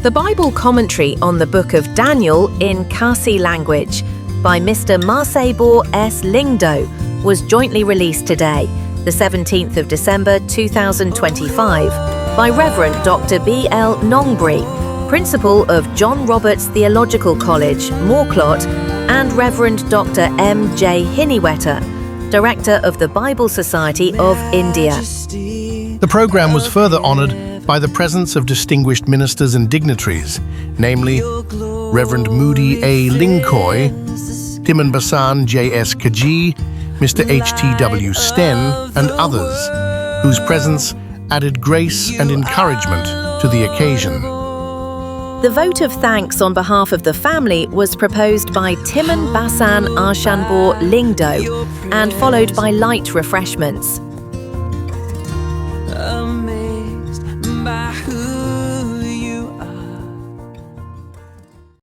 The Bible commentary on the book of Daniel in Khasi language by Mr. Masebo S. Lingdo was jointly released today, the 17th of December 2025, by Reverend Dr. B. L. Nongbre, Principal of John Roberts Theological College, Mawclot, and Reverend Dr. M. J. Hiniweta, Director of the Bible Society of India. The program was further honored by the presence of distinguished ministers and dignitaries, namely Reverend Moody A. Linkoy, Timon Basan J.S. Kaji, Mr. H.T.W. Sten, and others, whose presence added grace and encouragement to the occasion. The vote of thanks on behalf of the family was proposed by Timon Basan Arshanbor Lingdo and followed by light refreshments.